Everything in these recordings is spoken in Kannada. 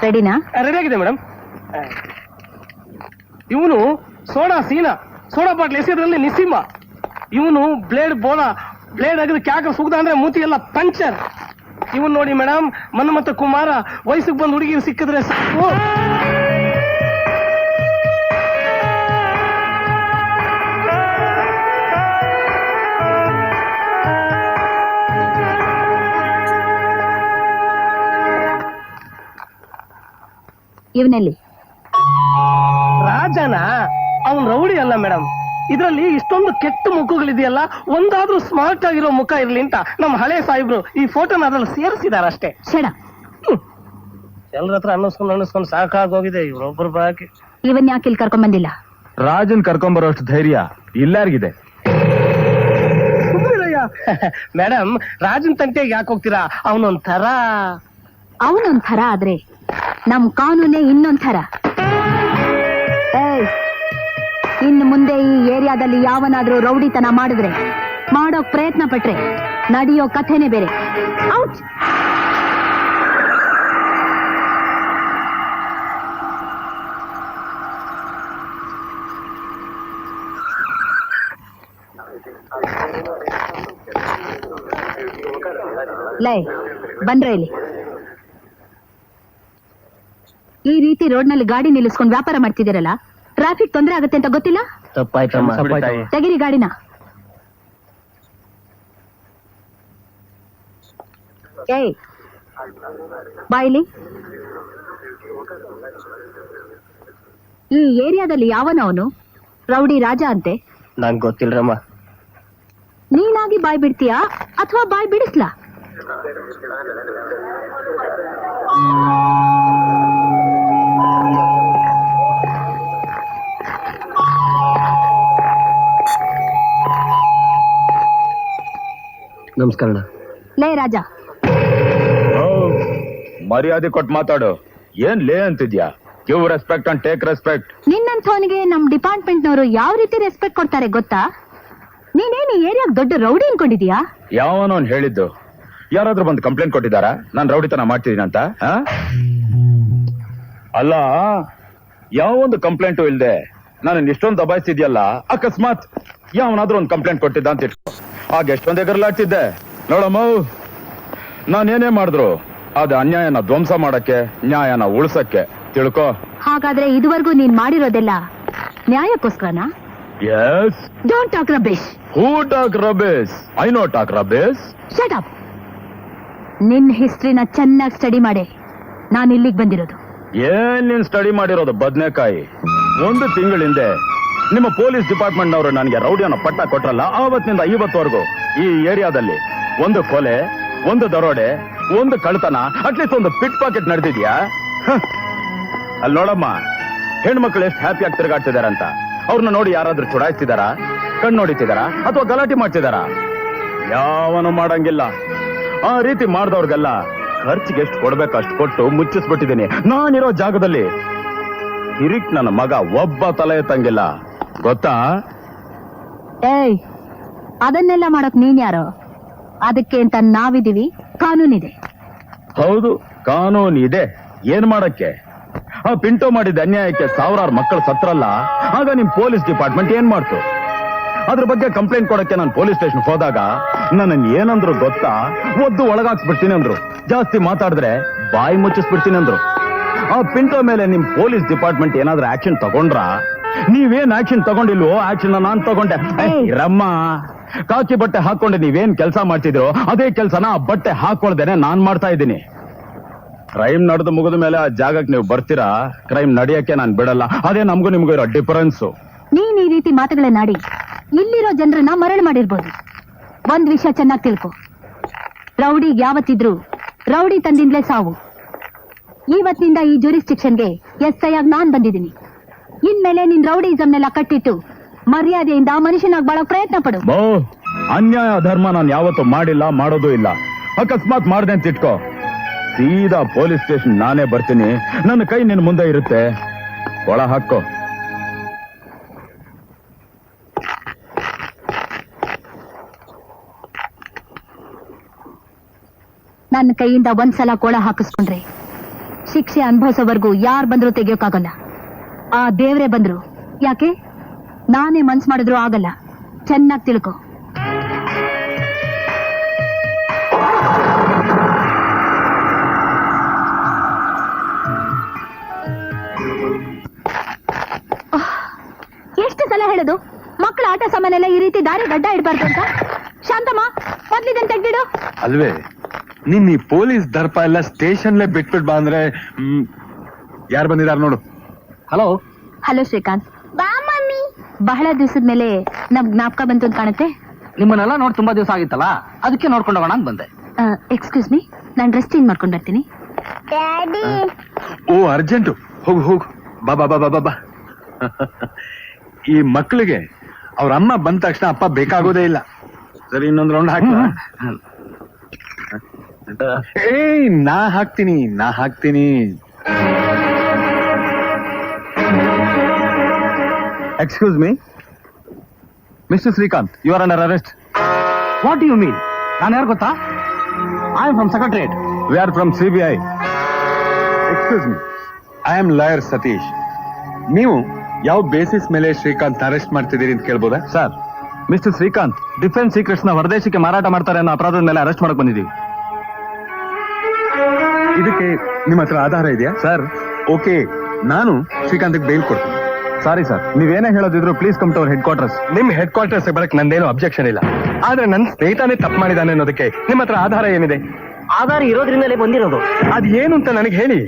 ರೆಡಿನಾ? ರೆಡಿ ಆಗಿದೆ ಮೇಡಮ್. ಇವನು ಸೋಡಾ ಬಾಟ್ಲ್ ಎಸೆದ್ರಲ್ಲಿ ನಿಸ್ಸಿಂಹ. ಇವನು ಬ್ಲೇಡ್ ಅಗದು ಕ್ಯಾಕ ಸುಗ್ದ ಅಂದ್ರೆ ಮೂತಿ ಎಲ್ಲ ಪಂಚರ್. ಇವನ್ ನೋಡಿ ಮೇಡಮ್, ಮನ್ಮಥ ಕುಮಾರ ವಯಸ್ಸಿಗೆ ಬಂದು ಹುಡುಗಿರು ಸಿಕ್ಕಿದ್ರೆ ಸಾಕು. ಇವನಲ್ಲಿ ರಾಜನ ಅವನ್ ರೌಡಿ ಅಲ್ಲ ಮೇಡಮ್. ಇದರಲ್ಲಿ ಇಷ್ಟೊಂದು ಕೆಟ್ಟ ಮುಖಗಳಿದೆಯಲ್ಲ, ಒಂದಾದ್ರೂ ಸ್ಮಾರ್ಟ್ ಆಗಿರೋ ಮುಖ ಇರ್ಲಿ ಅಂತ ನಮ್ಮ ಹಳೆ ಸಾಹೇಬ್ರು ಈ ಫೋಟೋನ ಅದ್ರಲ್ಲಿ ಸೇರಿಸಿದಾರ ಅಷ್ಟೇ. ಎಲ್ಲರ ಹತ್ರ ಅನ್ನಿಸ್ಕೊಂಡು ಸಾಕಾಗೋಗಿದೆ ಇವ್ರೊಬ್ಬರು ಬಾಕಿ. ಇವನ್ ಯಾಕೆ ಇಲ್ಲಿ ಕರ್ಕೊಂಡ್ ಬಂದಿಲ್ಲ? ರಾಜನ್ ಕರ್ಕೊಂಬರೋಷ್ಟು ಧೈರ್ಯ ಇಲ್ಲಾರ್ಗಿದೆ. ಮೇಡಮ್, ರಾಜನ್ ತಂಟೆಗೆ ಯಾಕೆ ಹೋಗ್ತೀರಾ? ಅವನೊಂಥರ ಆದ್ರೆ ನಮ್ ಕಾನೂನೇ ಇನ್ನೊಂಥರ. ಇನ್ನು ಮುಂದೆ ಈ ಏರಿಯಾದಲ್ಲಿ ಯಾವನಾದ್ರೂ ರೌಡಿತನ ಮಾಡಿದ್ರೆ, ಮಾಡೋಕ್ ಪ್ರಯತ್ನ ಪಟ್ರೆ ನಡೆಯೋ ಕಥೆನೇ ಬೇರೆ. ಔಟ್! ಲೇ, ಬನ್ರೆ ಇಲ್ಲಿ. ಈ ರೀತಿ ರೋಡ್ನಲ್ಲಿ ಗಾಡಿ ನಿಲ್ಲಿಸ್ಕೊಂಡು ವ್ಯಾಪಾರ ಮಾಡ್ತಿದ್ದೀರಲ್ಲ, ಟ್ರಾಫಿಕ್ ತೊಂದರೆ ಆಗುತ್ತೆ ಅಂತ ಗೊತ್ತಿಲ್ಲ? ತೆಗಿರಿ ಗಾಡಿನ. ಏಯ್, ಬಾಯಿಲಿ. ಈ ಏರಿಯಾದಲ್ಲಿ ಯಾವನವನು ರೌಡಿ ರಾಜ ಅಂತೆ? ನಂಗೆ ಗೊತ್ತಿಲ್ರಮ್ಮ. ನೀನಾಗಿ ಬಾಯ್ ಬಿಡ್ತೀಯಾ ಅಥವಾ ಬಾಯ್ ಬಿಡಿಸ್ಲಾ? ನಮಸ್ಕಾರ. ಲೇ ರಾಜ, ಮರ್ಯಾದೆ ಕೊಟ್ಟು ಮಾತಾಡು. ಏನ್ ಲೇ ಅಂತಿದ್ಯಾ? Give respect and take respect. ನಿನ್ನಂಥವನಿಗೆ ನಮ್ ಡಿಪಾರ್ಟ್ಮೆಂಟ್ನವರು ಯಾವ ರೀತಿ ರೆಸ್ಪೆಕ್ಟ್ ಕೊಡ್ತಾರೆ ಗೊತ್ತಾ? ನೀನೇನು ಏರಿಯಾಗ ದೊಡ್ಡ ರೌಡಿ ಅನ್ಕೊಂಡಿದ್ಯಾ? ಯಾವನೋನ್ ಹೇಳಿದ್ದು? ಯಾರಾದ್ರೂ ಬಂದು ಕಂಪ್ಲೇಂಟ್ ಕೊಟ್ಟಿದಾರಾ ನಾನ್ ರೌಡಿತನ ಮಾಡ್ತಿದ್ದೀನಿ ಅಂತ? ಅಲ್ಲ, ಯಾವೊಂದು ಕಂಪ್ಲೇಂಟು ಇಲ್ದೆ ನಾನು ಇಷ್ಟೊಂದು ದಬಾಯಿಸ್ತಿದ್ಯಲ್ಲ, ಅಕಸ್ಮಾತ್ ಯಾವನಾದ್ರೂ ಒಂದು ಕಂಪ್ಲೇಂಟ್ ಕೊಟ್ಟಿದ್ದ ಅಂತ ಇಟ್ಕೊ, ಆಗ ಎಷ್ಟೊಂದೇ ಗರ್ಲಾಡ್ತಿದ್ದೆ ನೋಡಮ್ಮ. ನಾನೇನೇ ಮಾಡಿದ್ರು ಅದು ಅನ್ಯಾಯನ ಧ್ವಂಸ ಮಾಡಕ್ಕೆ, ನ್ಯಾಯನ ಉಳ್ಸಕ್ಕೆ, ತಿಳ್ಕೊ. ಹಾಗಾದ್ರೆ ಇದುವರೆಗೂ ನೀನ್ ಮಾಡಿರೋದೆಲ್ಲ ನ್ಯಾಯಕ್ಕೋಸ್ಕರನಾ? Yes. Don't talk rubbish. Who talk rubbish? I know talk rubbish. Shut up. ನಿನ್ ಹಿಸ್ಟ್ರಿನ ಚೆನ್ನಾಗಿ ಸ್ಟಡಿ ಮಾಡಿ ನಾನು ಇಲ್ಲಿಗೆ ಬಂದಿರೋದು. ಏನ್ ನೀನ್ ಸ್ಟಡಿ ಮಾಡಿರೋದು? ಬದ್ನೆಕಾಯಿ. 1 ತಿಂಗಳ ಹಿಂದೆ ನಿಮ್ಮ ಪೊಲೀಸ್ ಡಿಪಾರ್ಟ್ಮೆಂಟ್ ನವರು ನನಗೆ ರೌಡಿಯನ್ನ ಪಟ್ಟ ಕೊಟ್ರಲ್ಲ, ಆವತ್ತಿನಿಂದ ಇವತ್ತವರೆಗೂ ಈ ಏರಿಯಾದಲ್ಲಿ 1 ಕೊಲೆ, 1 ದರೋಡೆ, 1 ಕಳ್ತನ, ಅಟ್ಲೀಸ್ಟ್ 1 ಪಿಟ್ ಪಾಕೆಟ್ ನಡೆದಿದ್ಯಾ? ಅಲ್ಲಿ ನೋಡಮ್ಮ, ಹೆಣ್ಮಕ್ಳು ಎಷ್ಟು ಹ್ಯಾಪಿ ಆಗಿ ತಿರುಗಾಡ್ತಿದಾರ ಅಂತ. ಅವ್ರನ್ನ ನೋಡಿ ಯಾರಾದ್ರೂ ಚುಡಾಯಿಸ್ತಿದಾರಾ, ಕಣ್ಣು ನೋಡಿತಿದಾರಾ ಅಥವಾ ಗಲಾಟೆ ಮಾಡ್ತಿದಾರಾ? ಯಾವನು ಮಾಡಂಗಿಲ್ಲ. ಆ ರೀತಿ ಮಾಡ್ದವ್ರಿಗೆಲ್ಲ ಖರ್ಚಿಗೆ ಎಷ್ಟು ಕೊಡ್ಬೇಕು ಅಷ್ಟು ಕೊಟ್ಟು ಮುಚ್ಚಿಸ್ಬಿಟ್ಟಿದ್ದೀನಿ. ನಾನಿರೋ ಜಾಗದಲ್ಲಿ ಹಿರಿಕ್ ನನ್ನ ಮಗ ಒಬ್ಬ ತಲೆ ಎತ್ತಂಗಿಲ್ಲ, ಗೊತ್ತಾ? ಏಯ್, ಅದನ್ನೆಲ್ಲ ಮಾಡಕ್ ನೀನ್ ಯಾರೋ? ಅದಕ್ಕೆ ಅಂತ ನಾವಿದೀವಿ, ಕಾನೂನಿದೆ. ಹೌದು, ಕಾನೂನು ಇದೆ. ಏನ್ ಮಾಡಕ್ಕೆ? ಆ ಪಿಂಟೋ ಮಾಡಿದ ಅನ್ಯಾಯಕ್ಕೆ ಸಾವಿರಾರು ಮಕ್ಕಳು ಸತ್ರಲ್ಲ, ಆಗ ನಿಮ್ ಪೊಲೀಸ್ ಡಿಪಾರ್ಟ್ಮೆಂಟ್ ಏನ್ ಮಾಡ್ತು? ಅದ್ರ ಬಗ್ಗೆ ಕಂಪ್ಲೇಂಟ್ ಕೊಡಕ್ಕೆ ನಾನು ಪೊಲೀಸ್ ಸ್ಟೇಷನ್ ಹೋದಾಗ ನನ್ನ ಏನಂದ್ರು ಗೊತ್ತಾ? ಒದ್ದು ಒಳಗಾಕ್ಸ್ಬಿಡ್ತೀನಿ ಅಂದ್ರು. ಜಾಸ್ತಿ ಮಾತಾಡಿದ್ರೆ ಬಾಯಿ ಮುಚ್ಚಿಸ್ಬಿಡ್ತೀನಿ ಅಂದ್ರು. ಆ ಪಿಂಟೋ ಮೇಲೆ ನಿಮ್ ಪೊಲೀಸ್ ಡಿಪಾರ್ಟ್ಮೆಂಟ್ ಏನಾದ್ರೂ ಆಕ್ಷನ್ ತಗೊಂಡ್ರ? ನೀವೇನ್ ಆಕ್ಷನ್ ತಗೊಂಡಿಲ್ವೋ, ಆಕ್ಷನ್ ನಾನ್ ತಗೊಂಡೆ. ರಮ್ಮ, ಕಾಕಿ ಬಟ್ಟೆ ಹಾಕೊಂಡು ನೀವೇನ್ ಕೆಲಸ ಮಾಡ್ತಿದ್ರು ಅದೇ ಕೆಲ್ಸನ ಆ ಬಟ್ಟೆ ಹಾಕೊಳ್ದೇನೆ ನಾನ್ ಮಾಡ್ತಾ ಇದ್ದೀನಿ. ಕ್ರೈಮ್ ನಡೆದು ಮುಗಿದ ಮೇಲೆ ಆ ಜಾಗಕ್ಕೆ ನೀವು ಬರ್ತೀರಾ, ಕ್ರೈಮ್ ನಡೆಯಕ್ಕೆ ನಾನು ಬಿಡಲ್ಲ. ಅದೇ ನಮಗೂ ನಿಮ್ಗೂ ಇರೋ ಡಿಫರೆನ್ಸ್. ನೀನ್ ಈ ರೀತಿ ಮಾತುಗಳನ್ನಾಡಿ ಇಲ್ಲಿರೋ ಜನರನ್ನ ಮರಳು ಮಾಡಿರ್ಬೋದು. ಒಂದ್ ವಿಷಯ ಚೆನ್ನಾಗಿ ತಿಳ್ಕೊ, ರೌಡಿಗೆ ಯಾವತ್ತಿದ್ರು ರೌಡಿ ತಂದಿಂದಲೇ ಸಾವು. ಇವತ್ತಿನಿಂದ ಈ ಜೂರಿಸ್ಟಿಕ್ಷನ್ಗೆ SI ಆಗಿ ನಾನ್ ಬಂದಿದ್ದೀನಿ. ಇನ್ಮೇಲೆ ನಿನ್ ರೌಡಿಸಮ್ನೆಲ್ಲ ಕಟ್ಟಿಟ್ಟು ಮರ್ಯಾದೆಯಿಂದ ಮನುಷ್ಯನಾಗಿ ಬಾಳಕ್ ಪ್ರಯತ್ನ ಪಡು. ಅನ್ಯಾಯ ಧರ್ಮ ನಾನು ಯಾವತ್ತೂ ಮಾಡಿಲ್ಲ, ಮಾಡೋದು ಇಲ್ಲ. ಅಕಸ್ಮಾತ್ ಮಾಡ್ದೆ ಅಂತ ಇಟ್ಕೋ, ಸೀದಾ ಪೊಲೀಸ್ ಸ್ಟೇಷನ್ ನಾನೇ ಬರ್ತೀನಿ. ನನ್ನ ಕೈ ನಿನ್ ಮುಂದೆ ಇರುತ್ತೆ, ಒಳ ಹಾಕೋ. ನನ್ನ ಕೈಯಿಂದ ಒಂದ್ಸಲ ಕೋಳ ಹಾಕಿಸ್ಕೊಂಡ್ರೆ ಶಿಕ್ಷೆ ಅನುಭವಿಸೋವರೆಗೂ ಯಾರು ಬಂದ್ರು ತೆಗಿಯೋಕ್ಕಾಗಲ್ಲ. ಆ ದೇವ್ರೇ ಬಂದ್ರು. ಯಾಕೆ? ನಾನೇ ಮನ್ಸ್ ಮಾಡಿದ್ರು ಆಗಲ್ಲ. ಚೆನ್ನಾಗಿ ತಿಳ್ಕೊ. ಎಷ್ಟು ಸಲ ಹೇಳೋದು ಮಕ್ಕಳ ಆಟ ಸಾಮಾನೆಲ್ಲ ಈ ರೀತಿ ದಾರಿ ಗಡ್ಡ ಇಡಬಾರ್ದು ಅಂತ? ಶಾಂತಮ್ಮ, ಮೊದ್ಲಿದನ್ ತೆಗ್ದಿಡು. ಅಲ್ವೇ ನಿನ್ ಈ ಪೊಲೀಸ್ ದರ್ಪ ಎಲ್ಲ ಸ್ಟೇಷನ್ಲೇ ಬಿಟ್ಬಿಟ್ ಬಾ ಅಂದ್ರೆ ಯಾರು ಬಂದಿದಾರ ನೋಡು. Hello hello Srikanth. ಬಾ ಮಮ್ಮಿ. ಬಹಳ ದಿವಸದ ಮೇಲೆ ನಮ್ ಜ್ಞಾಪಕ ಬಂತು ಅಂತ ಕಾಣುತ್ತೆ. ನಿಮ್ಮನ್ನೆಲ್ಲ ನೋಡಿ ತುಂಬಾ ದಿವಸ ಆಗಿತ್ತಲ್ಲ, ಅದಕ್ಕೆ ನೋಡ್ಕೊಂಡು ಹೋಗೋಣ ಅಂತ ಬಂದೆ. ಎಕ್ಸ್ಕ್ಯೂಸ್ ಮೀ, ನಾನು ಡ್ರೆಸ್ ಚೇಂಜ್ ಮಾಡ್ಕೊಂಡು ಬರ್ತೀನಿ. ಓ ಅರ್ಜೆಂಟು, ಹೋಗು ಹೋಗು, ಬಾ ಬಾ ಬಾ ಬಾ ಬಾ ಬಾ. ಈ ಮಕ್ಕಳಿಗೆ ಅವ್ರ ಅಮ್ಮ ಬಂದ ತಕ್ಷಣ ಅಪ್ಪ ಬೇಕಾಗೋದೇ ಇಲ್ಲ. ಸರಿ, ಇನ್ನೊಂದು ರೌಂಡ್ ಹಾಕ. ಏಯ್, ನಾ ಹಾಕ್ತೀನಿ. Excuse me, mister Srikanth, you are under arrest. What you mean? ನಾನು ಯಾರು ಗೊತ್ತಾ? I am from secretariat. We are from CBI. Excuse me, I am lawyer Satish. ನೀವು ಯಾವ ಬೇಸಿಸ್ ಮೇಲೆ ಶ್ರೀಕಾಂತ್ ಅರೆಸ್ಟ್ ಮಾಡ್ತಿದ್ದೀರಿ ಅಂತ ಕೇಳ್ಬೋದಾ? Sir, mister Srikanth defence secrets ನ ಹೊರದೇಶಕ್ಕೆ ಮಾರಾಟ ಮಾಡ್ತಾರೆ ಅನ್ನೋ ಅಪರಾಧದ ಮೇಲೆ ಅರೆಸ್ಟ್ ಮಾಡಕ್ ಬಂದಿದ್ದೀವಿ. ಇದಕ್ಕೆ ನಿಮ್ಮ ಹತ್ರ ಆಧಾರ ಇದೆಯಾ? ಸರ್, ಓಕೆ, ನಾನು ಶ್ರೀಕಾಂತ್ಗೆ ಬೇಲ್ ಕೊಡ್ತೀನಿ. ಸಾರಿ ಸರ್, ನೀವೇನೇ ಹೇಳೋದಿದ್ರು please come to our headquarters. ನಿಮ್ ಹೆಡ್ ಕ್ವಾರ್ಟರ್ಸ್ ಬರಕ್ ನಂದೇನು ಅಬ್ಜೆಕ್ಷನ್ ಇಲ್ಲ. ಆದ್ರೆ ನನ್ನ ಸ್ನೇಹಿತನೇ ತಪ್ಪು ಮಾಡಿದಾನೆ ಅನ್ನೋದಕ್ಕೆ ನಿಮ್ಮ ಹತ್ರ ಆಧಾರ ಏನಿದೆ? ಆಧಾರ ಇರೋದ್ರಿಂದಲೇ ಬಂದಿರೋದು. ಅದ್ ಏನು ಅಂತ ನನಗೆ ಹೇಳಿ.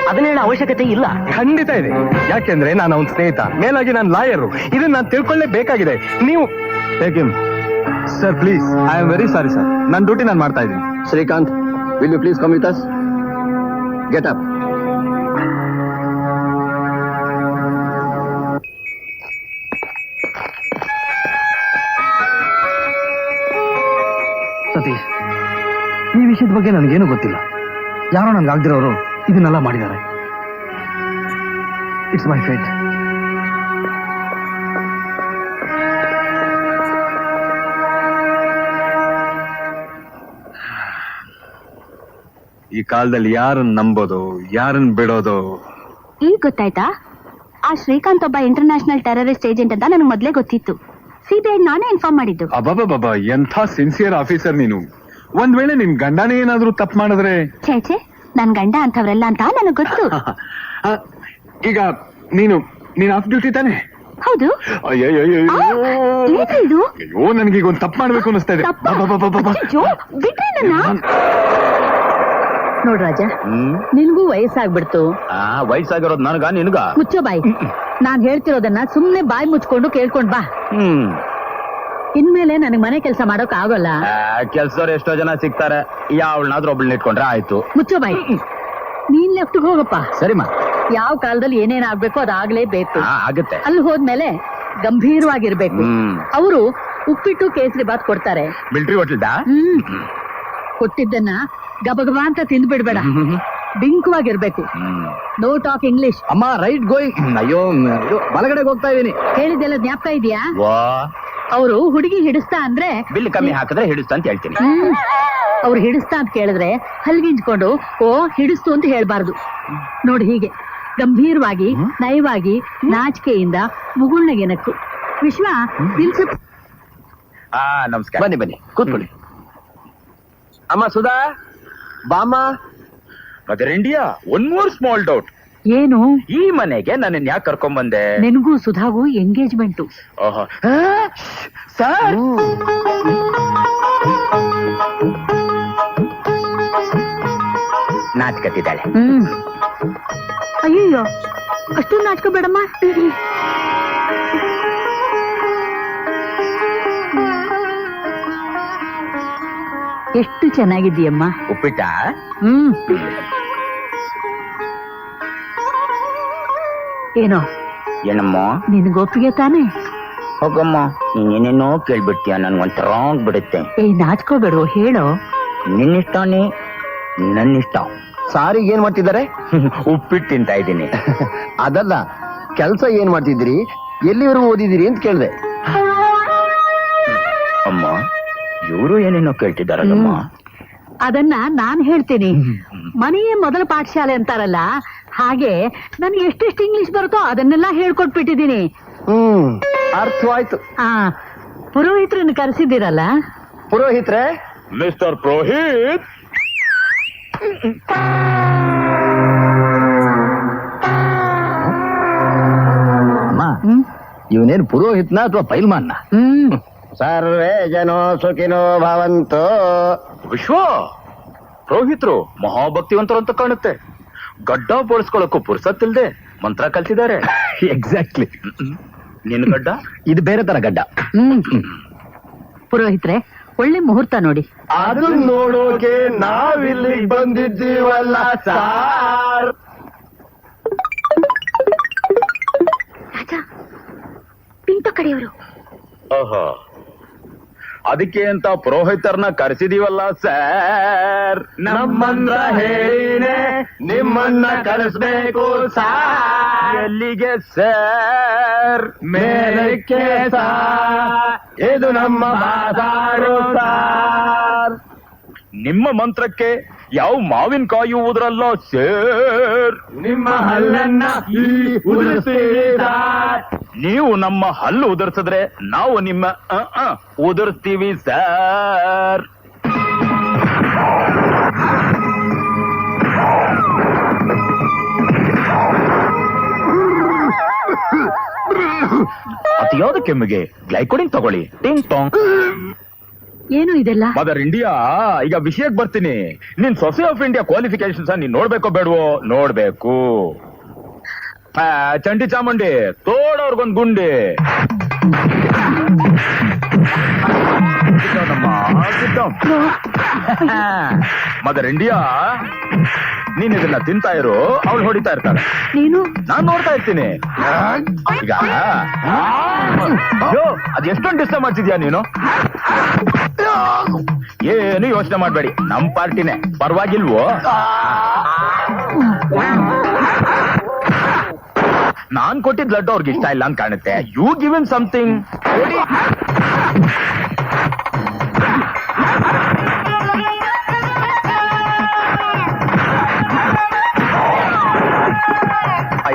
ಅದನ್ನ ಹೇಳೋ ಅವಶ್ಯಕತೆ ಇಲ್ಲ. ಖಂಡಿತ ಇದೆ, ಯಾಕೆಂದ್ರೆ ನಾನು ಅವನ ಸ್ನೇಹಿತ, ಮೇಲಾಗಿ ನಾನು ಲಾಯರು. ಇದನ್ನ ನಾನು ತಿಳ್ಕೊಳ್ಳೇಬೇಕಾಗಿದೆ. ನೀವು take him. Sir please, I am very sorry sir, ನನ್ನ ಡ್ಯೂಟಿ ನಾನು ಮಾಡ್ತಾ ಇದ್ದೀನಿ. Srikanth, will you please come with us? Get up. Satish, ಈ ವಿಷಯದ ಬಗ್ಗೆ ನನಗೇನು ಗೊತ್ತಿಲ್ಲ. ಯಾರೋ ನನ್ಗಾಗ್ದಿರೋರು ಇದನ್ನೆಲ್ಲ ಮಾಡಿದ್ದಾರೆ. It's my fate. ಈ ಕಾಲದಲ್ಲಿ ಯಾರನ್ನ ನಂಬೋದು, ಯಾರನ್ನ ಬಿಡೋದು? ಈಗ ಗೊತ್ತಾಯ್ತಾ? ಆ ಶ್ರೀಕಾಂತ್ ಒಬ್ಬ ಇಂಟರ್ನ್ಯಾಷನಲ್ ಟೆರರಿಸ್ಟ್ ಏಜೆಂಟ್ ಅಂತ ನನಗೆ ಮೊದಲೇ ಗೊತ್ತಿತ್ತು. CBI ನಾನೇ ಇನ್ಫಾರ್ಮ್ ಮಾಡಿದ್ದು. ಅಬ್ಬಬ್ಬಬ್ಬ, ಎಂಥ ಸಿನ್ಸಿಯರ್ ಆಫೀಸರ್ ನೀನು. ಒಂದ್ ವೇಳೆ ನಿನ್ ಗಂಡನೇ ಏನಾದ್ರೂ ತಪ್ಪು ಮಾಡಿದ್ರೆ? ಛೇ, ನನ್ ಗಂಡ ಅಂತವ್ರೆಲ್ಲ ಅಂತ ನನಗೆ ಗೊತ್ತು. ಈಗ ನೀನು ಆಫ್ ಡ್ಯೂಟಿ ತಾನೆ? ಹೌದು. ಏನಿದು? ಅಯ್ಯೋ, ನನ್ಗೀಗ ಒಂದು ತಪ್ಪು ಮಾಡ್ಬೇಕು ಅನಿಸ್ತಾ ಇದೆ. ಅಯ್ಯೋ, ಬಿಟ್ರಿ ನನ್ನ. ನೋಡ್ ರಾಜ, ನಿನ್ಗೂ ವಯಸ್ಸಾಗ್ಬಿಡ್ತು. ವಯಸ್ಸಾಗಿರೋದು ನನಗ ನಿನ್ಗ? ಮುಚ್ಚೋ ಬಾಯಿ. ನಾನ್ ಹೇಳ್ತಿರೋದನ್ನ ಸುಮ್ನೆ ಬಾಯಿ ಮುಚ್ಕೊಂಡು ಕೇಳ್ಕೊಂಡ್ ಬಾ. ಇನ್ಮೇಲೆ ನನಗ್ ಮನೆ ಕೆಲಸ ಮಾಡೋಕ್ ಆಗೋಲ್ಲ. ಕೆಲ್ಸದವ್ರು ಎಷ್ಟೋ ಜನ ಸಿಗ್ತಾರೆ, ಯಾವಳನಾದ್ರೂ ಒಬ್ಳನ್ನ ಇಟ್ಕೊಂಡ್ರೆ ಆಯ್ತು. ಮುಚ್ಚೋ ಬಾಯಿ. ನೀನ್ ಲೆಫ್ಟ್ ಹೋಗಪ್ಪ. ಸರಿಮಾ. ಯಾವ ಕಾಲದಲ್ಲಿ ಏನೇನ್ ಆಗ್ಬೇಕು ಅದಾಗ್ಲೇಬೇಕು. ಆಗುತ್ತೆ. ಅಲ್ಲಿ ಹೋದ್ಮೇಲೆ ಗಂಭೀರವಾಗಿರ್ಬೇಕು. ಅವರು ಉಪ್ಪಿಟ್ಟು ಕೇಸರಿ ಬಾತ್ ಕೊಡ್ತಾರೆ. ಮಿಲ್ಟ್ರಿ ಹೋಟೆಲ್ದಾ? ಕೊಟ್ಟಿದ್ದನ್ನ ಗಬಗಬ ಅಂತ ತಿಂದ್ಬಿಡ್ಬೇಡ. ಬಿಂಕವಾಗಿರ್ಬೇಕು. No talk English. ಅಮ್ಮ, ರೈಟ್ ಗೋಯಿಂಗ್. ಅಯ್ಯೋ, ಬಲಗಡೆಗೆ ಹೋಗ್ತಾ ಇದೀನಿ. ಹೇಳಿದ್ದೆಲ್ಲ ಜ್ಞಾಪಕ ಇದೆಯಾ? ಅವರು ಹುಡುಗಿ ಹಿಡಿಸ್ತಾ ಅಂದ್ರೆ ಬಿಲ್ ಕಮ್ಮಿ ಹಾಕಿದ್ರೆ ಹಿಡಿಸ್ತಾ ಅಂತ ಹೇಳ್ತೀನಿ. ಅವ್ರು ಹಿಡಿಸ್ತಾ ಅಂತ ಕೇಳಿದ್ರೆ ಹಲ್ಗಿಂಚ್ಕೊಂಡು ಓ ಹಿಡಿಸ್ತು ಅಂತ ಹೇಳ್ಬಾರ್ದು. ನೋಡಿ, ಹೀಗೆ ಗಂಭೀರವಾಗಿ, ನಯವಾಗಿ, ನಾಚಿಕೆಯಿಂದ, ಮುಗುಳ್ನಗೆನಕ್ಕು. ವಿಶ್ವ, ನಮಸ್ಕಾರ. ಬನ್ನಿ ಕೂತ್ಕೊಳ್ಳಿ. ಅಮ್ಮ ಸುಧಾ, ಬಾಮ್ಮ. Mother India, one more small doubt. ಏನು? ಈ ಮನೆಗೆ ನನ್ನ ಯಾಕೆ ಕರ್ಕೊಂಡ್ ಬಂದೆ? ನಿನಗೂ ಸುಧಾಗೂ ಎಂಗೇಜ್ಮೆಂಟು. ಸರ್, ನಾಚ್ಕತ್ತಿದ್ದಾಳೆ. ಅಯ್ಯೋ, ಅಷ್ಟು ನಾಚ್ಕೋಬೇಡಮ್ಮ. ಎಷ್ಟು ಚೆನ್ನಾಗಿದ್ದೀಯಮ್ಮ. ಉಪ್ಪಿಟ್ಟ? ಏನೋ ಏನಮ್ಮ, ನಿನ್ಗೊಪ್ಪಿಗೆ ತಾನೆ? ಹೋಗಮ್ಮ, ನೀನೇನೇನೋ ಕೇಳ್ಬಿಡ್ತೀಯ, ನನ್ಗೊಂಥರ ಆಗ್ಬಿಡುತ್ತೆ. ನಾಚ್ಕೋಬೇಡ, ಹೇಳೋ. ನಿನ್ನಿಷ್ಟನೇ, ನನ್ನಿಷ್ಟ. ಸಾರಿಗೆ ಏನ್ ಮಾಡ್ತಿದ್ದಾರೆ? ಉಪ್ಪಿಟ್ಟು ತಿಂತಾ ಇದ್ದೀನಿ. ಅದಲ್ಲ, ಕೆಲ್ಸ ಏನ್ ಮಾಡ್ತಿದ್ದೀರಿ, ಎಲ್ಲಿವರೆಗೂ ಓದಿದಿರಿ ಅಂತ ಕೇಳಿದೆ. ಅಮ್ಮ, ಇವರು ಏನೇನೋ ಕೇಳ್ತಿದಾರಲ್ಲಮ್ಮ. ಅದನ್ನ ನಾನ್ ಹೇಳ್ತೀನಿ. ಮನೆಯೇ ಮೊದಲ ಪಾಠಶಾಲೆ ಅಂತಾರಲ್ಲ, ಹಾಗೆ ನನ್ಗೆ ಎಷ್ಟೆಷ್ಟು ಇಂಗ್ಲಿಷ್ ಬರುತ್ತೋ ಅದನ್ನೆಲ್ಲ ಹೇಳ್ಕೊಟ್ಬಿಟ್ಟಿದ್ದೀನಿ. ಅರ್ಥವಾಯ್ತು. ಪುರೋಹಿತ್ರನ್ನ ಕರೆಸಿದ್ದೀರಲ್ಲ? ಪುರೋಹಿತ್ರೆ, ಮಿಸ್ಟರ್ ಪುರೋಹಿತ್, ಅಮ್ಮ ಇವನೇನು ಪುರೋಹಿತ್ನ ಅಥವಾ ಪೈಲ್ಮಾನ್ನ? ಸರ್ವೇ ಜನೋ ಸುಖಿನೋ ಭವಂತು. ವಿಶ್ವ ಪುರೋಹಿತರು ಮಹಾಭಕ್ತಿವಂತರು ಅಂತ ಕಾಣುತ್ತೆ. ಗಡ್ಡ ಬೋಳಿಸ್ಕೊಳ್ಳೋಕ್ಕೂ ಪುರ್ಸತ್ತಿಲ್ದೆ ಮಂತ್ರ ಕಲ್ಸಿದ್ದಾರೆ. ಎಕ್ಸಾಕ್ಟ್ಲಿ. ನಿನ್ ಗಡ್ಡ ಇದು ಬೇರೆ ತರ ಗಡ್ಡ. ಪುರೋಹಿತ್ರೆ, ಒಳ್ಳೆ ಮುಹೂರ್ತ ನೋಡಿ. ಅದು ನೋಡೋಕೆ ನಾವಿಲ್ಲಿಗೆ ಬಂದಿದ್ದೀವಲ್ಲ ಸಾರ್. ಪಿಂಟೋ ಕಡೆಯವರು. ಓಹೋ, ಅದಕ್ಕೆ ಅಂತ ಪುರೋಹಿತರನ್ನ ಕರೆಸಿದೀವಲ್ಲ ಸರ್. ನಮ್ಮಂದ್ರ ಹೇಳಿನೇ ನಿಮ್ಮನ್ನ ಕಳಿಸ್ಬೇಕು ಸಾರ್. ಎಲ್ಲಿಗೆ ಸರ್? ಮೇಲಕ್ಕೆ ಸಾರ್. ಇದು ನಮ್ಮ ಮಾತಾಡೋ ಸಾರ್. ನಿಮ್ಮ ಮಂತ್ರಕ್ಕೆ ಯಾವ ಮಾವಿನಕಾಯಿ ಉದ್ರಲ್ಲ ಸರ್. ನಿಮ್ಮ ಹಲ್ಲನ್ನ ಉದುರಿಸ್ತೀವಿ ಸಾರ್. ನೀವು ನಮ್ಮ ಹಲ್ಲು ಉದುರಿಸಿದ್ರೆ ನಾವು ನಿಮ್ಮ ಉದುರಿಸ್ತೀವಿ ಸರ್. ಅತಿಯಾದ ಕೆಮ್ಮಿಗೆ ಗ್ಲೈಕೋಡಿನ್ ತಗೊಳ್ಳಿ. ಟಿಂಗ್ ಟಾಂಗ್. ಏನು ಇದೆಲ್ಲ? ಮದರ್ ಇಂಡಿಯಾ, ಈಗ ವಿಷಯಕ್ಕೆ ಬರ್ತೀನಿ. ನಿನ್ ಸೊಸೆ ಆಫ್ ಇಂಡಿಯಾ ಕ್ವಾಲಿಫಿಕೇಶನ್ಸ್ ನೀನ್ ನೋಡ್ಬೇಕೋ ಬೇಡವೋ? ನೋಡ್ಬೇಕು. ಚಂಡಿ ಚಾಮುಂಡಿ ತೋಡವ್ರಿಗೊಂದ್ ಗುಂಡಿ. ಮದರ್ ಇಂಡಿಯಾ, ನೀನ್ ಇದನ್ನ ತಿಂತಾ ಇರು, ಅವ್ಳು ಹೊಡಿತಾ ಇರ್ತಾಳೆ, ನೀನು? ನಾನ್ ನೋಡ್ತಾ ಇರ್ತೀನಿ. ಈಗ ಅದೆಷ್ಟೊಂದು ಡಿಸ್ಟರ್ಬ್ ಮಾಡ್ತಿದ್ಯಾ ನೀನು? ಏನು ಯೋಚನೆ ಮಾಡ್ಬೇಡಿ, ನಮ್ ಪಾರ್ಟಿನೇ, ಪರವಾಗಿಲ್ವೋ? ನಾನ್ ಕೊಟ್ಟಿದ್ ಲಡ್ಡು ಅವ್ರಿಗೆ ಇಷ್ಟ ಇಲ್ಲ ಅಂತ ಕಾಣುತ್ತೆ. You give him something.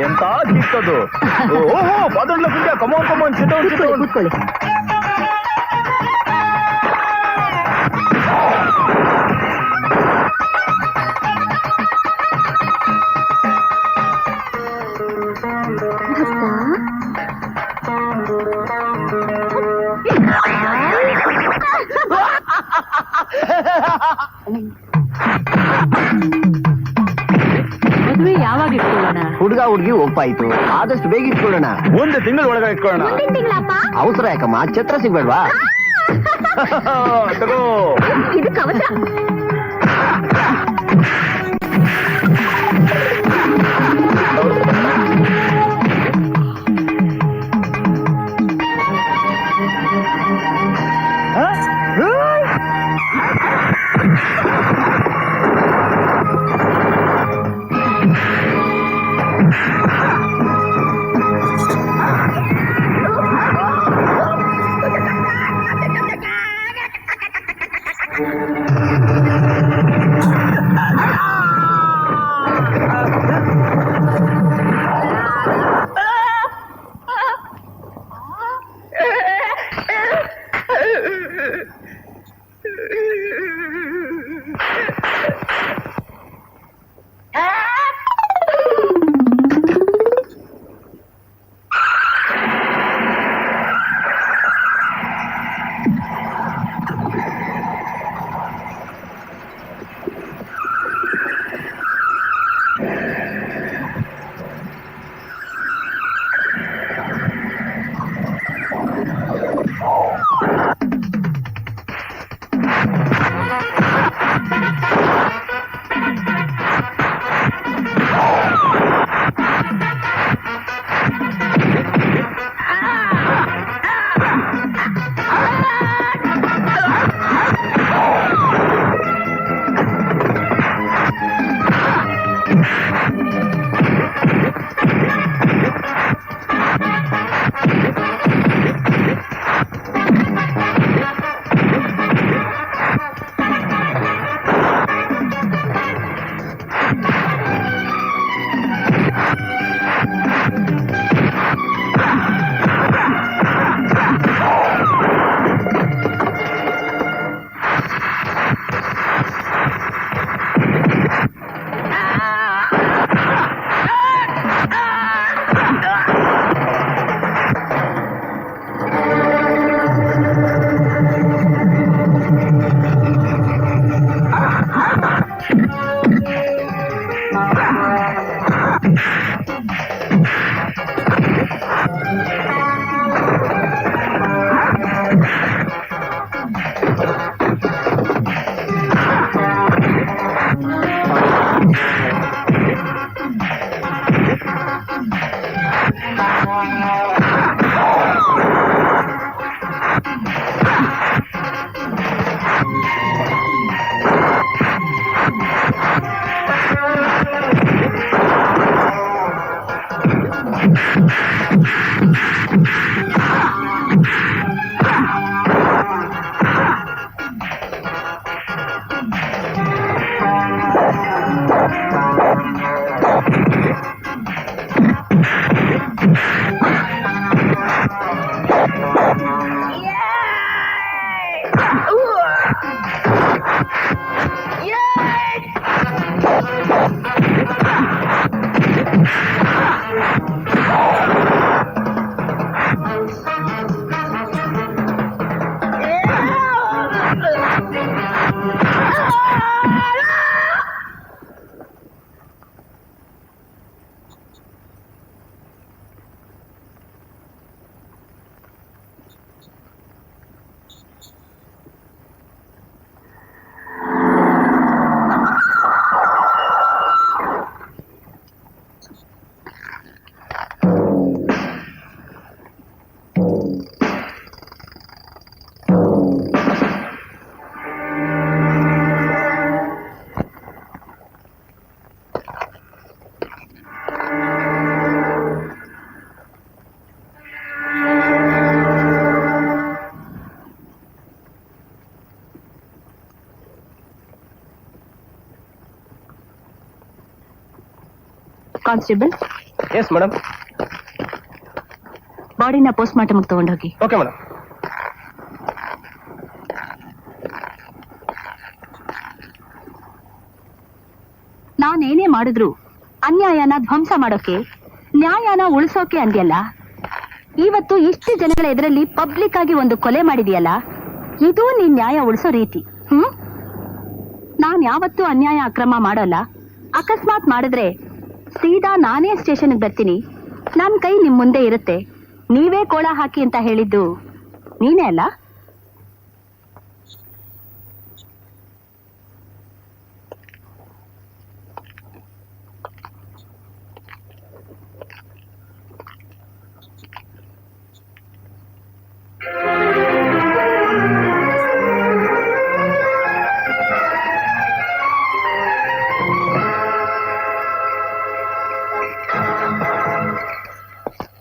ಎಂತ ಗಿಫ್ಟದು. ಓಹೋ, father of India, come on come on, ಕೂತ್ಕೊಳ್ಳಿ. ಮದುವೆ ಯಾವಾಗ ಇಟ್ಕೊಳ್ಳೋಣ? ಹುಡುಗ ಹುಡುಗಿ ಒಪ್ಪಾಯ್ತು, ಆದಷ್ಟು ಬೇಗ ಇಟ್ಕೊಳ್ಳೋಣ. ಒಂದು ತಿಂಗಳ ಒಳಗೆ ಇಟ್ಕೊಳ್ಳೋಣ. ಅವಸರ ಯಾಕಮ್ಮ, ಛತ್ರ ಸಿಗ್ಬೇಡ್ವಾ? ತಗೋ. ಇದು ಕವಚ. Constable, yes madam. ಬಾಡಿನ ಪೋಸ್ಟ್ ಮಾರ್ಟಮ್ ತಗೊಂಡೋಗಿ. Okay madam. ನಾನೇನೇ ಮಾಡಿದ್ರು ಅನ್ಯಾಯನ ಧ್ವಂಸ ಮಾಡೋಕೆ, ನ್ಯಾಯನ ಉಳಿಸೋಕೆ ಅಂದ್ಯಲ್ಲ. ಇವತ್ತು ಇಷ್ಟು ಜನಗಳ ಎದುರಲ್ಲಿ ಪಬ್ಲಿಕ್ ಆಗಿ ಒಂದು ಕೊಲೆ ಮಾಡಿದ್ಯಲ್ಲ, ಇದು ನಿನ್ ನ್ಯಾಯ ಉಳಿಸೋ ರೀತಿ. ನಾನ್ ಯಾವತ್ತೂ ಅನ್ಯಾಯ ಅಕ್ರಮ ಮಾಡೋಲ್ಲ. ಅಕಸ್ಮಾತ್ ಮಾಡಿದ್ರೆ ಸೀದಾ ನಾನೇ ಸ್ಟೇಷನ್ಗೆ ಬರ್ತೀನಿ. ನನ್ ಕೈ ನಿಮ್ ಮುಂದೆ ಇರುತ್ತೆ. ನೀವೇ ಕೋಳ ಹಾಕಿ ಅಂತ ಹೇಳಿದ್ದು ನೀನೇ ಅಲ್ಲ?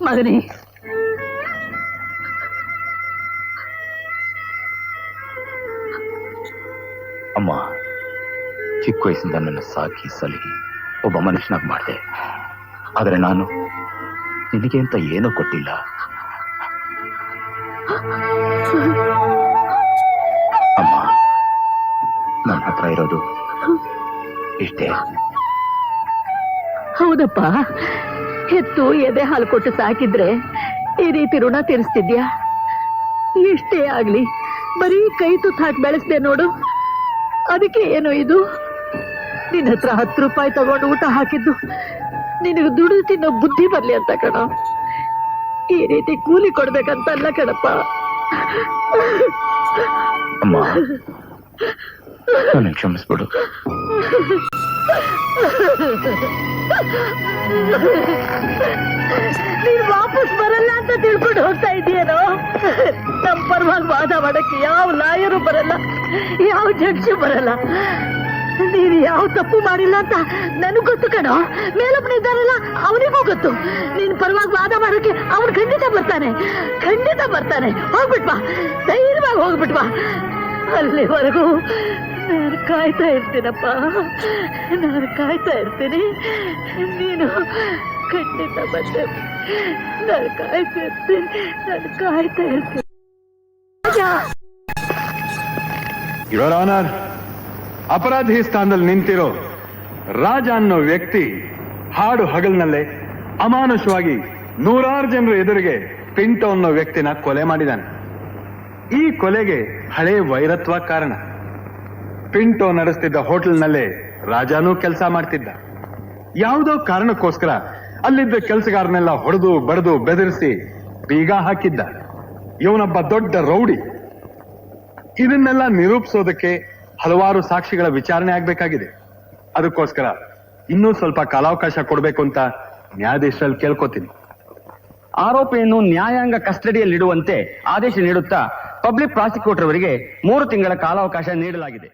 ಮಗನೇ, ಅಮ್ಮ, ಚಿಕ್ಕ ವಯಸ್ಸಿಂದ ನನ್ನ ಸಾಕಿ ಸಲಹಿ ಒಬ್ಬ ಮನುಷ್ಯನಾಗಿ ಮಾಡಿದೆ. ಆದರೆ ನಾನು ನಿನಗೆ ಅಂತ ಏನೂ ಕೊಟ್ಟಿಲ್ಲ. ಅಮ್ಮ, ನನ್ನ ಹತ್ರ ಇರೋದು ಇಷ್ಟೇ. ಹೌದಪ್ಪ, ಹೆತ್ತು ಎದೆ ಹಾಲು ಕೊಟ್ಟು ಸಾಕಿದ್ರೆ ಈ ರೀತಿ ಋಣ ತೀರಿಸ್ತಿದ್ಯಾ? ಎಷ್ಟೇ ಆಗ್ಲಿ ಬರೀ ಕೈ ತುತ್ತು ಹಾಕಿ ಬೆಳೆಸ್ದೆ ನೋಡು. ಅದಕ್ಕೆ ಏನು ಇದು? ನಿನ್ನ ಹತ್ರ 10 ರೂಪಾಯಿ ತಗೊಂಡು ಊಟ ಹಾಕಿದ್ದು ನಿನಗೆ ದುಡಿದು ತಿನ್ನೋ ಬುದ್ಧಿ ಬರ್ಲಿ ಅಂತ ಕಣೋ. ಈ ರೀತಿ ಕೂಲಿ ಕೊಡ್ಬೇಕಂತಲ್ಲ ಕಣಪ್ಪ. ಅಮ್ಮ, ನನ್ನ ಕ್ಷಮಿಸ್ಬಿಡು. ನೀನ್ ವಾಪಸ್ ಬರಲ್ಲ ಅಂತ ತಿಳ್ಕೊಂಡು ಹೋಗ್ತಾ ಇದೆಯೇನೋ? ನಮ್ಮ ಪರವಾಗಿ ವಾದ ಮಾಡಕ್ಕೆ ಯಾವ ಲಾಯರು ಬರಲ್ಲ, ಯಾವ ಜಡ್ಜು ಬರಲ್ಲ. ನೀನು ಯಾವ ತಪ್ಪು ಮಾಡಿಲ್ಲ ಅಂತ ನನಗ್ ಗೊತ್ತು ಕಣೋ. ಮೇಲೊಬ್ಬನ ಇದ್ದಾರಲ್ಲ, ಅವನಿಗೂ ಗೊತ್ತು. ನೀನ್ ಪರವಾಗಿ ವಾದ ಮಾಡೋಕೆ ಅವನು ಖಂಡಿತ ಬರ್ತಾನೆ, ಖಂಡಿತ ಬರ್ತಾನೆ. ಹೋಗ್ಬಿಟ್ವಾ, ಧೈರ್ಯವಾಗಿ ಹೋಗ್ಬಿಟ್ವಾ. ಅಲ್ಲಿವರೆಗೂ ನಾನು ಕಾಯ್ತಾ ಇರ್ತೀನಪ್ಪ, ನಾನು ಕಾಯ್ತಾ ಇರ್ತೀನಿ. ನೀನು ಖಂಡಿತ ಬಂದೆ. ನಾನು ಕಾಯ್ತಾ ಇರ್ತೀನಿ, ನಾನು ಕಾಯ್ತಾ ಇರ್ತೀನಿ. ಯುವರ್ ಆನರ್, ಅಪರಾಧಿ ಸ್ಥಾನದಲ್ಲಿ ನಿಂತಿರೋ ರಾಜ ಅನ್ನೋ ವ್ಯಕ್ತಿ ಹಾಡು ಹಗಲಿನಲ್ಲೇ ಅಮಾನುಷವಾಗಿ 100 ಜನರ ಎದುರಿಗೆ ಪಿಂಟೋ ಅನ್ನೋ ವ್ಯಕ್ತಿನ ಕೊಲೆ ಮಾಡಿದ್ದಾನೆ. ಈ ಕೊಲೆಗೆ ಹಳೆ ವೈರತ್ವ ಕಾರಣ. ಪಿಂಟೋ ನಡೆಸ್ತಿದ್ದ ಹೋಟೆಲ್ನಲ್ಲೇ ರಾಜಾನೂ ಕೆಲಸ ಮಾಡ್ತಿದ್ದ. ಯಾವುದೋ ಕಾರಣಕ್ಕೋಸ್ಕರ ಅಲ್ಲಿದ್ದ ಕೆಲಸಗಾರನೆಲ್ಲ ಹೊಡೆದು ಬಡಿದು ಬೆದರಿಸಿ ಬೀಗ ಹಾಕಿದ್ದ. ಇವನೊಬ್ಬ ದೊಡ್ಡ ರೌಡಿ. ಇದನ್ನೆಲ್ಲ ನಿರೂಪಿಸೋದಕ್ಕೆ ಹಲವಾರು ಸಾಕ್ಷಿಗಳ ವಿಚಾರಣೆ ಆಗ್ಬೇಕಾಗಿದೆ. ಅದಕ್ಕೋಸ್ಕರ ಇನ್ನೂ ಸ್ವಲ್ಪ ಕಾಲಾವಕಾಶ ಕೊಡಬೇಕು ಅಂತ ನ್ಯಾಯಾಧೀಶರಲ್ಲಿ ಕೇಳ್ಕೊತೀನಿ. ಆರೋಪಿಯನ್ನು ನ್ಯಾಯಾಂಗ ಕಸ್ಟಡಿಯಲ್ಲಿಡುವಂತೆ ಆದೇಶ ನೀಡುತ್ತಾ ಪಬ್ಲಿಕ್ ಪ್ರಾಸಿಕ್ಯೂಟರ್ ಅವರಿಗೆ 3 ತಿಂಗಳ ಕಾಲಾವಕಾಶ ನೀಡಲಾಗಿದೆ.